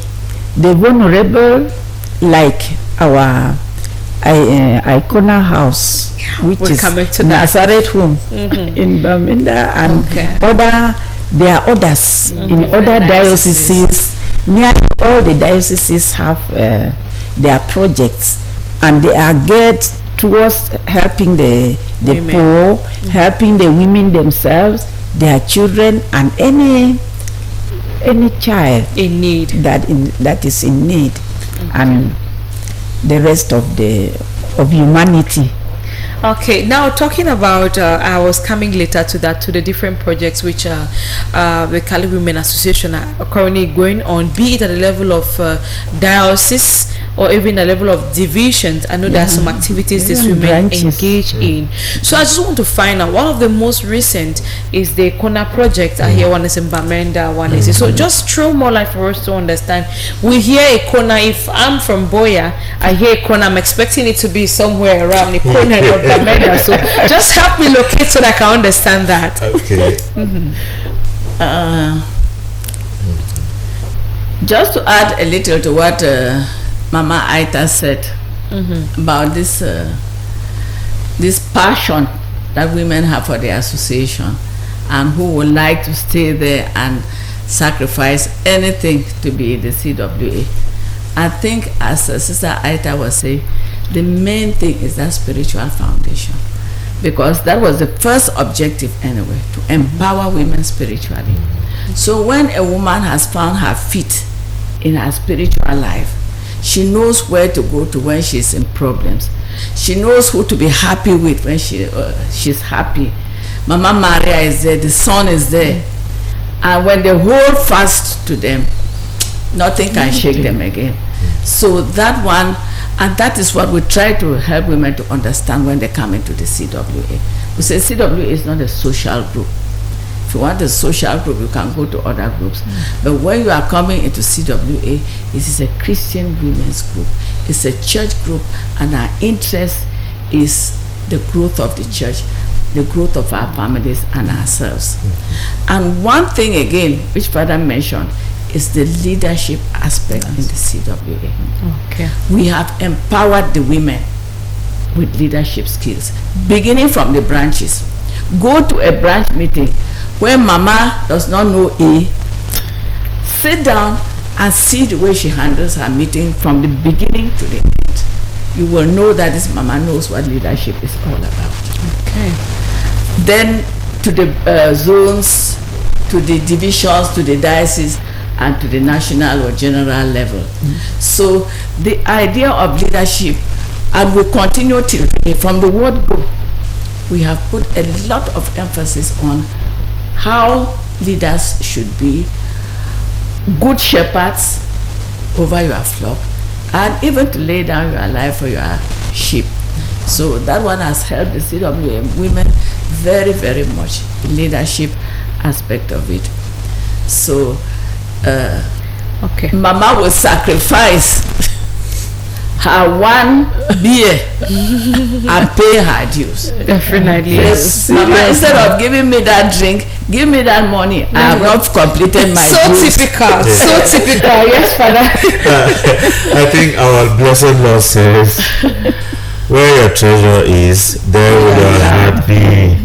the vulnerable, like our Icona House, which is Nazareth Home in Bermuda, and there are others in other dioceses. Nearly all the dioceses have their projects, and they are geared towards helping the poor, helping the women themselves, their children, and any child in need that is in need, and the rest of humanity. Okay, now talking about, I was coming later to that, to the different projects which the Cali Women Association are currently going on, be it at the level of diocese or even the level of divisions. I know there are some activities these women engage in. So I just want to find out, one of the most recent is the Kona project. I hear one is in Bamenda, one is so just throw more light for us to understand. We hear a Kona. If I'm from Boya, I hear a Kona, I'm expecting it to be somewhere around the Kona or Bamenda. So just help me locate so that I can understand that. Okay. Just to add a little to what Mama Aita said about this passion that women have for the association, and who would like to stay there and sacrifice anything to be in the CWA. I think, as Sister Aita was saying, the main thing is that spiritual foundation, because that was the first objective anyway, to empower women spiritually. So when a woman has found her feet in her spiritual life, she knows where to go to when she's in problems. She knows who to be happy with when she's happy. Mama Maria is there, the son is there. And when they hold fast to them, nothing can shake them again. So that one, and that is what we try to help women to understand when they come into the CWA. We say CWA is not a social group. If you want a social group, you can go to other groups. But when you are coming into CWA, it is a Christian women's group. It's a church group, and our interest is the growth of the church, the growth of our families and ourselves. And one thing again, which Father mentioned, is the leadership aspect in the CWA. Okay. We have empowered the women with leadership skills, beginning from the branches. Go to a branch meeting where mama does not know A. Sit down and see the way she handles her meeting from the beginning to the end. You will know that this mama knows what leadership is all about. Okay. Then to the zones, to the divisions, to the diocese, and to the national or general level. So the idea of leadership, and we continue till today, from the word go, we have put a lot of emphasis on how leaders should be good shepherds over your flock, and even to lay down your life for your sheep. So that one has helped the CWA women very, very much, the leadership aspect of it. So Okay. mama will sacrifice her one beer and pay her dues. Definitely. Yes, mama, instead of giving me that drink, give me that money. I have not completed my So dues. typical. So typical. Yes, Father. I think our blessed Lord says, where your treasure is, there will your heart be.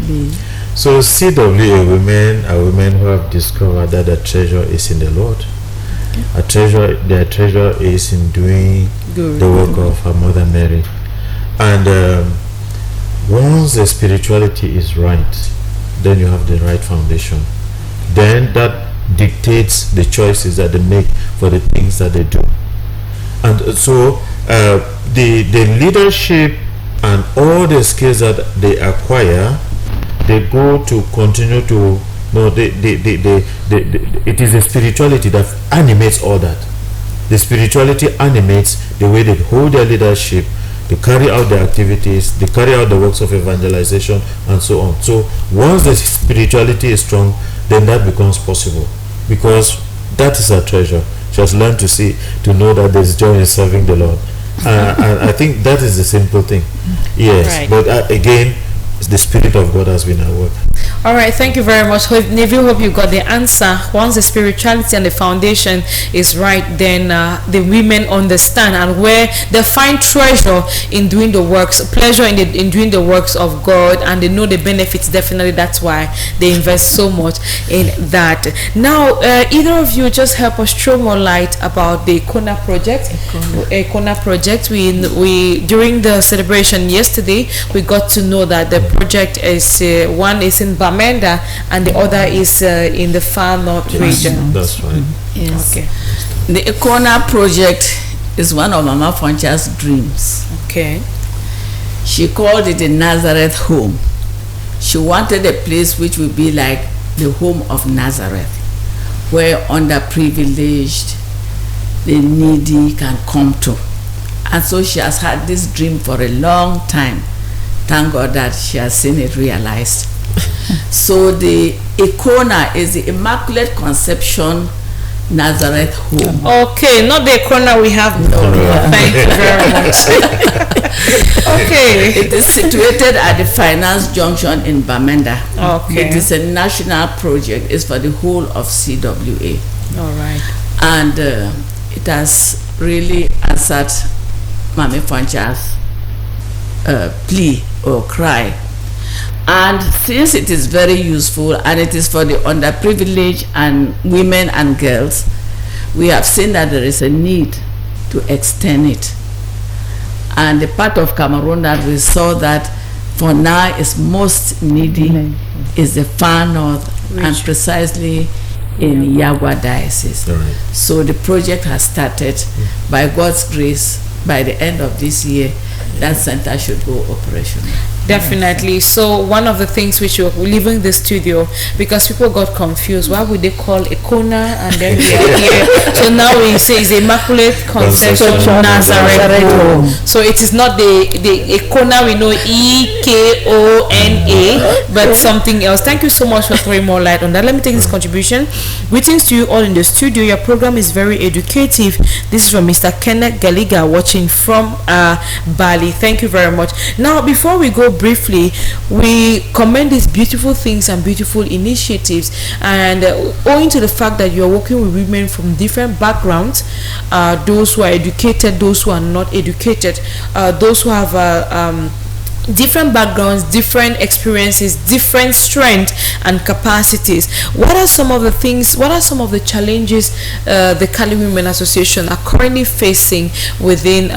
So CWA women are women who have discovered that the treasure is in the Lord. Their treasure is in doing the work of her mother Mary. And once the spirituality is right, then you have the right foundation. Then that dictates the choices that they make for the things that they do. And so the leadership and all the skills that they acquire, they go to continue to it is the spirituality that animates all that. The spirituality animates the way they hold their leadership, they carry out their activities, they carry out the works of evangelization, and so on. So once the spirituality is strong, then that becomes possible, because that is our treasure. Just learn to see, to know that there's joy in serving the Lord. And I think that is the simple thing. Yes, Right. but again, the Spirit of God has been at work. All right, thank you very much. Neville, hope you got the answer. Once the spirituality and the foundation is right, then the women understand and where they find treasure in doing the works, pleasure in doing the works of God, and they know the benefits. Definitely, that's why they invest so much in that. Now, either of you just help us throw more light about the Ekona project. Ekona project. We during the celebration yesterday, we got to know that the project is one is in Bamenda and the other is in the far north region. That's right. Yes. Okay. The Ekona project is one of Mama Foncha's dreams. Okay. She called it the Nazareth home. She wanted a place which would be like the home of Nazareth, where underprivileged, the needy can come to. And so she has had this dream for a long time. Thank God that she has seen it realized. So the Ekona is the Immaculate Conception Nazareth home. Okay, not the corner we have. No, thank you very much. Okay. It is situated at the Finance Junction in Bamenda. Okay. It is a national project. It's for the whole of CWA. All right. And it has really answered Mami Foncha's plea or cry. And since it is very useful and it is for the underprivileged and women and girls, we have seen that there is a need to extend it. And the part of Cameroon that we saw that for now is most needy is the far north, and precisely in Yagwa Diocese. Right. So the project has started. By God's grace, by the end of this year, that center should go operational. Definitely. So one of the things which we're leaving the studio because people got confused. Why would they call Ekona and then we are here? So now we say it's Immaculate Conception Nazareth home. So it is not the Ekona we know EKONA, but something else. Thank you so much for throwing more light on that. Let me take this contribution. Greetings to you all in the studio. Your program is very educative. This is from Mr. Kenneth Galiga watching from Bali. Thank you very much. Now before we go briefly, we commend these beautiful things and beautiful initiatives, and owing to the fact that you're working with women from different backgrounds, those who are educated, those who are not educated, those who have different backgrounds, different experiences, different strength and capacities. What are some of the things, what are some of the challenges the Kali Women Association are currently facing within,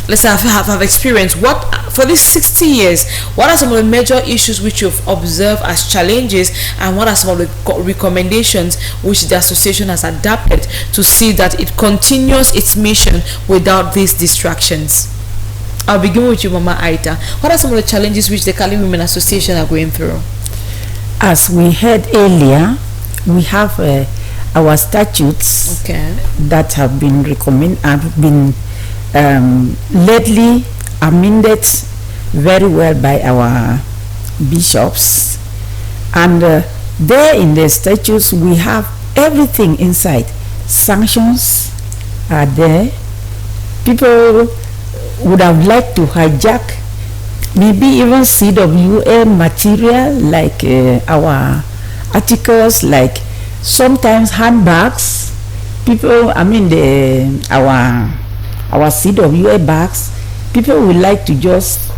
let's say, have experienced? What, for these 60 years, what are some of the major issues which you've observed as challenges, and what are some of the recommendations which the association has adapted to see that it continues its mission without these distractions? I'll begin with you, Mama Aita. What are some of the challenges which the Kali Women Association are going through? As we heard earlier, we have our statutes that have been lately amended very well by our bishops, and there in the statutes we have everything inside. Sanctions are there. People would have liked to hijack maybe even CWA material, like our articles, like sometimes handbags. People, I mean our CWA bags, people would like to just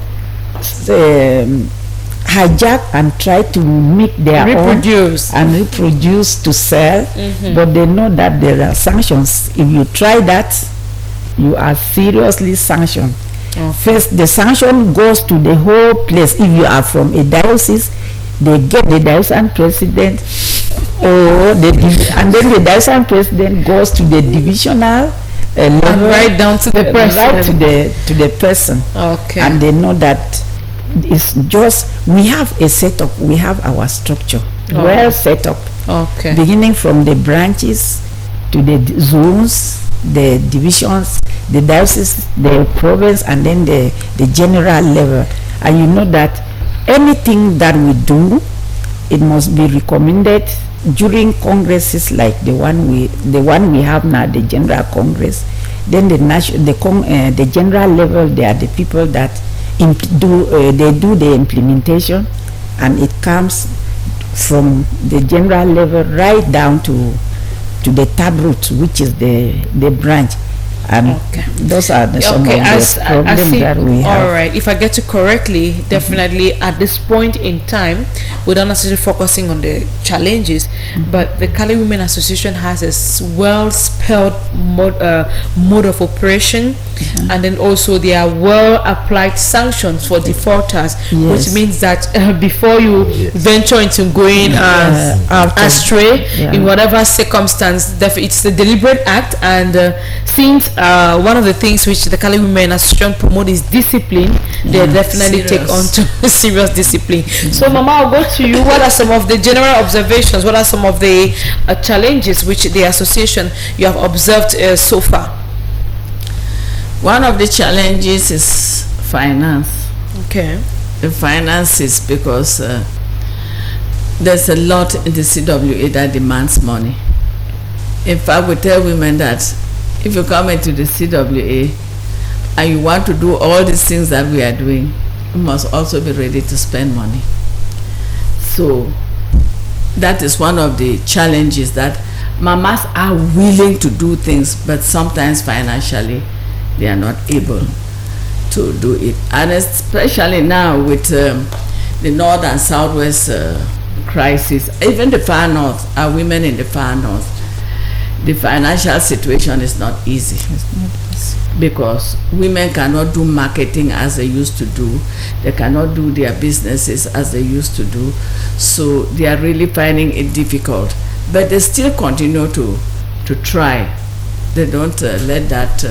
hijack and try to make their reproduce own and reproduce to sell, but they know that there are sanctions. If you try that, you are seriously sanctioned. First, the sanction goes to the whole place. If you are from a diocese, they get the diocesan president, and then the diocesan president goes to the divisional level, and right down to the person, right to the person. Okay. And they know that it's just, we have a setup, we have our structure well set up. Okay. Beginning from the branches to the zones, the divisions, the diocese, the province, and then the general level. And you know that anything that we do, it must be recommended during congresses like the one we have now, the General Congress. Then the general level, they are the people that do the implementation, and it comes from the general level right down to the taproot, which is the branch. And those are some of the problems that we have. All right, if I get it correctly, definitely at this point in time, we're not necessarily focusing on the challenges, but the Kali Women Association has a well-spelled mode of operation, and then also there are well-applied sanctions for defaulters, which means that before you venture into going astray in whatever circumstance, it's a deliberate act. And since one of the things which the Kali Women Association promote is discipline, they definitely take on to serious discipline. So Mama, I'll go to you. What are some of the general observations? What are some of the challenges which the association you have observed so far? One of the challenges is finance. Okay. The finance is because there's a lot in the CWA that demands money. In fact, we tell women that if you come into the CWA and you want to do all these things that we are doing, you must also be ready to spend money. So that is one of the challenges, that mamas are willing to do things, but sometimes financially they are not able to do it. And especially now with the North and Southwest crisis, even the far north, our women in the far north, the financial situation is not easy. It's not easy. Because women cannot do marketing as they used to do. They cannot do their businesses as they used to do. So they are really finding it difficult. But they still continue to try. They don't let that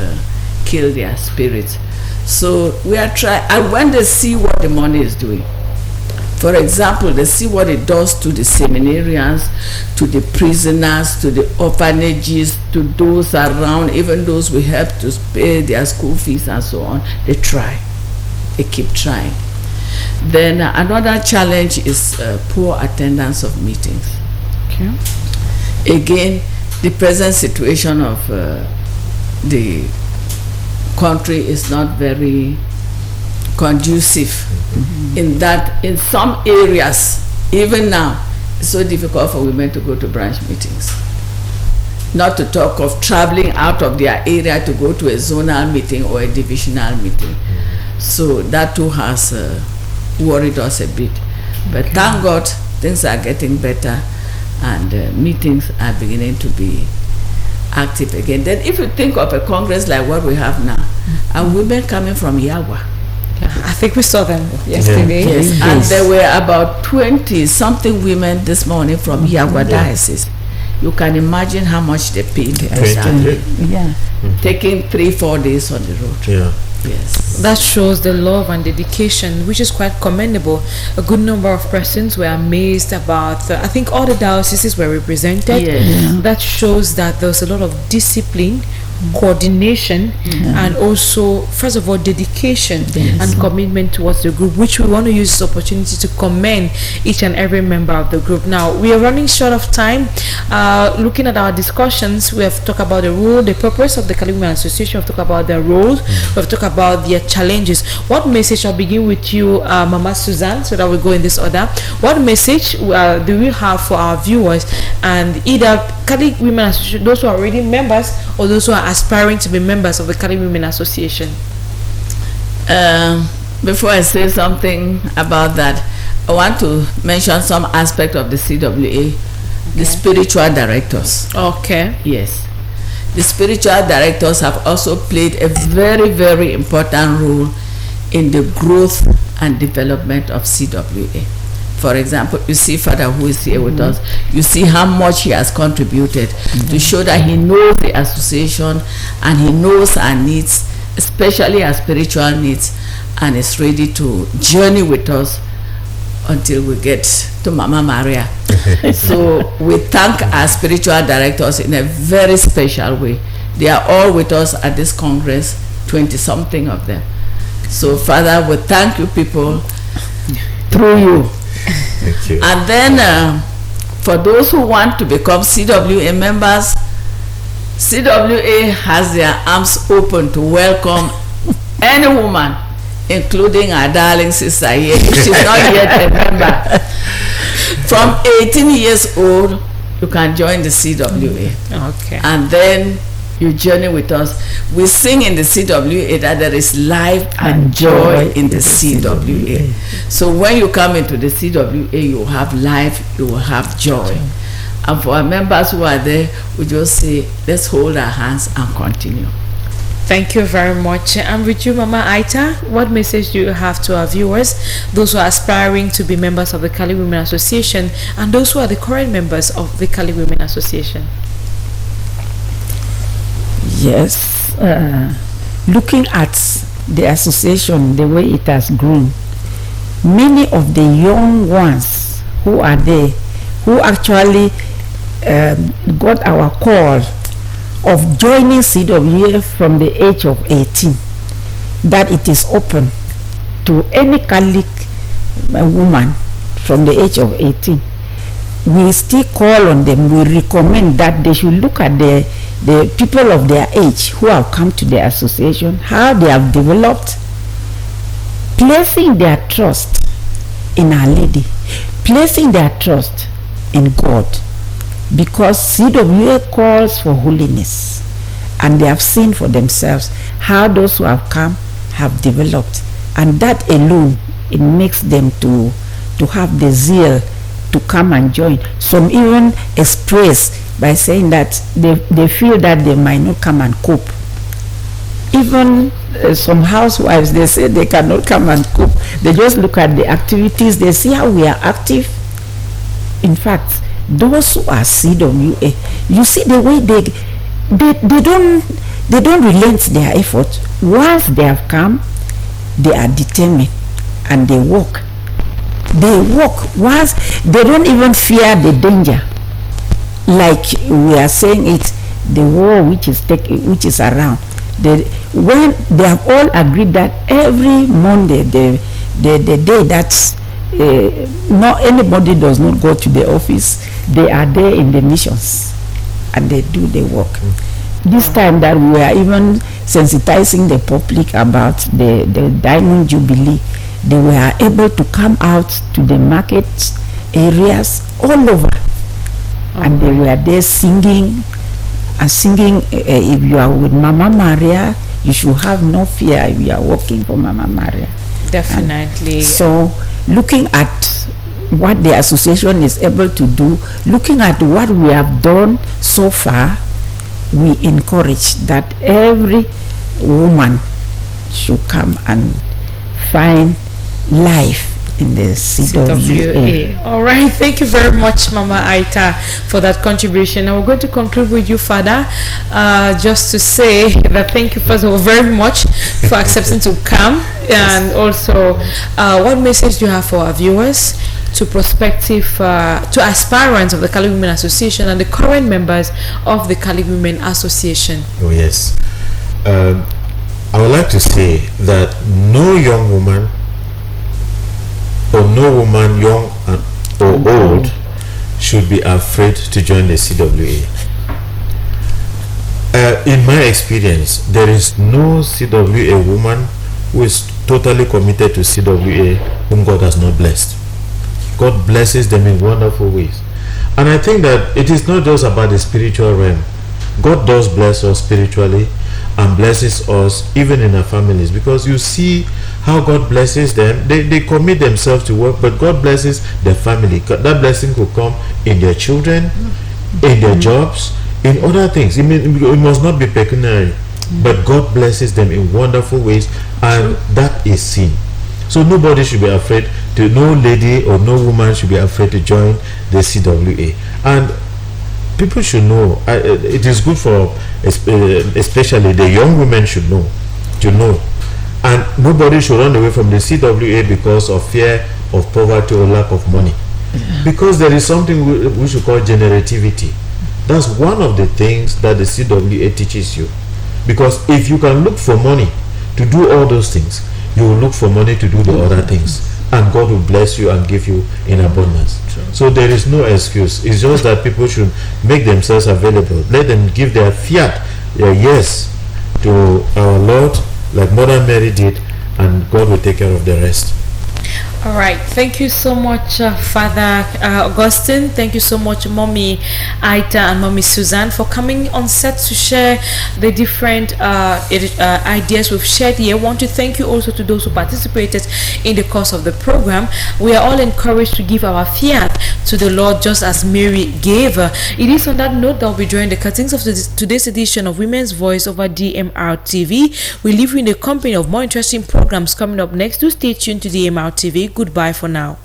kill their spirit. So we are trying. And when they see what the money is doing, for example, they see what it does to the seminarians, to the prisoners, to the orphanages, to those around, even those we help to pay their school fees and so on. They try. They keep trying. Then another challenge is poor attendance of meetings. Okay. Again, the present situation of the country is not very conducive in that in some areas, even now, it's so difficult for women to go to branch meetings. Not to talk of traveling out of their area to go to a zonal meeting or a divisional meeting. So that too has worried us a bit. But thank God things are getting better and meetings are beginning to be active again. Then if you think of a congress like what we have now, and women coming from Yawa. I think we saw them yesterday. Yes, and there were about 20 something women this morning from Yawa diocese. You can imagine how much they paid. Taking 3-4 days on the road. Yes. That shows the love and dedication, which is quite commendable. A good number of persons were amazed about, I think all the dioceses were represented. That shows that there's a lot of discipline, coordination, and also, first of all, dedication and commitment towards the group, which we want to use this opportunity to commend each and every member of the group. Now, we are running short of time. Looking at our discussions, we have talked about the role, the purpose of the Kali Women Association. We've talked about their roles. We've talked about their challenges. What message, I'll begin with you, Mama Suzanne, so that we go in this order. What message do we have for our viewers, and either Kali Women Association, those who are already members or those who are aspiring to be members of the Kali Women Association? Before I say something about that, I want to mention some aspect of the CWA, the spiritual directors. Okay. Yes. The spiritual directors have also played a very, very important role in the growth and development of CWA. For example, you see Father who is here with us, you see how much he has contributed to show that he knows the association and he knows our needs, especially our spiritual needs, and is ready to journey with us until we get to Mama Maria. So we thank our spiritual directors in a very special way. They are all with us at this Congress, 20-something of them. So Father, we thank you people through you. Thank you. And then for those who want to become CWA members, CWA has their arms open to welcome any woman, including our darling sister here, if she's not yet a member. From 18 years old, you can join the CWA. Okay. And then you journey with us. We sing in the CWA that there is life and joy in the CWA. So when you come into the CWA, you will have life, you will have joy. And for our members who are there, we just say, let's hold our hands and continue. Thank you very much. And with you, Mama Aita, what message do you have to our viewers, those who are aspiring to be members of the Kali Women Association and those who are the current members of the Kali Women Association? Yes, looking at the association, the way it has grown, many of the young ones who are there, who actually got our call of joining CWA from the age of 18, that it is open to any Catholic woman from the age of 18. We still call on them, we recommend that they should look at the people of their age who have come to the association, how they have developed, placing their trust in Our Lady, placing their trust in God, because CWA calls for holiness, and they have seen for themselves how those who have come have developed, and that alone, it makes them to have the zeal to come and join. Some even express by saying that they feel that they might not come and cope. Even some housewives, they say they cannot come and cope. They just look at the activities, they see how we are active. In fact, those who are CWA, you see the way they don't relent their effort. Once they have come, they are determined and they walk. They walk. Once they don't even fear the danger. Like we are saying it, the war which is around. When they have all agreed that every Monday, the day that not anybody does not go to the office, they are there in the missions and they do the work. This time that we are even sensitizing the public about the Diamond Jubilee, they were able to come out to the market areas all over, and they were there singing and singing. If you are with Mama Maria, you should have no fear if you are working for Mama Maria. Definitely. And so looking at what the association is able to do, looking at what we have done so far, we encourage that every woman should come and find life in the CWA. All right, thank you very much, Mama Aita, for that contribution. Now we're going to conclude with you, Father, just to say that thank you first of all very much for accepting to come, and also what message do you have for our viewers, to prospective, to aspirants of the Cali Women Association and the current members of the Cali Women Association? Oh yes, I would like to say that no young woman or no woman, young or old, should be afraid to join the CWA. In my experience, there is no CWA woman who is totally committed to CWA whom God has not blessed. God blesses them in wonderful ways. And I think that it is not just about the spiritual realm. God does bless us spiritually and blesses us even in our families, because you see how God blesses them. They commit themselves to work, but God blesses their family. That blessing could come in their children, in their jobs, in other things. It must not be pecuniary, but God blesses them in wonderful ways, and that is seen. So nobody should be afraid to, no lady or no woman should be afraid to join the CWA. And people should know, it is good for, especially the young women should know, to know. And nobody should run away from the CWA because of fear of poverty or lack of money. Because there is something we should call generativity. That's one of the things that the CWA teaches you. Because if you can look for money to do all those things, you will look for money to do the other things. And God will bless you and give you in abundance. So there is no excuse. It's just that people should make themselves available. Let them give their fiat, their yes, to our Lord, like Mother Mary did, and God will take care of the rest. All right, thank you so much, Father Augustine. Thank you so much, Mommy Aita and Mommy Suzanne, for coming on set to share the different ideas we've shared here. I want to thank you also to those who participated in the course of the program. We are all encouraged to give our fiat to the Lord just as Mary gave. It is on that note that we'll be joining the cuttings of today's edition of Women's Voice over DMR TV. We leave you in the company of more interesting programs coming up next. Do stay tuned to DMR TV. Goodbye for now.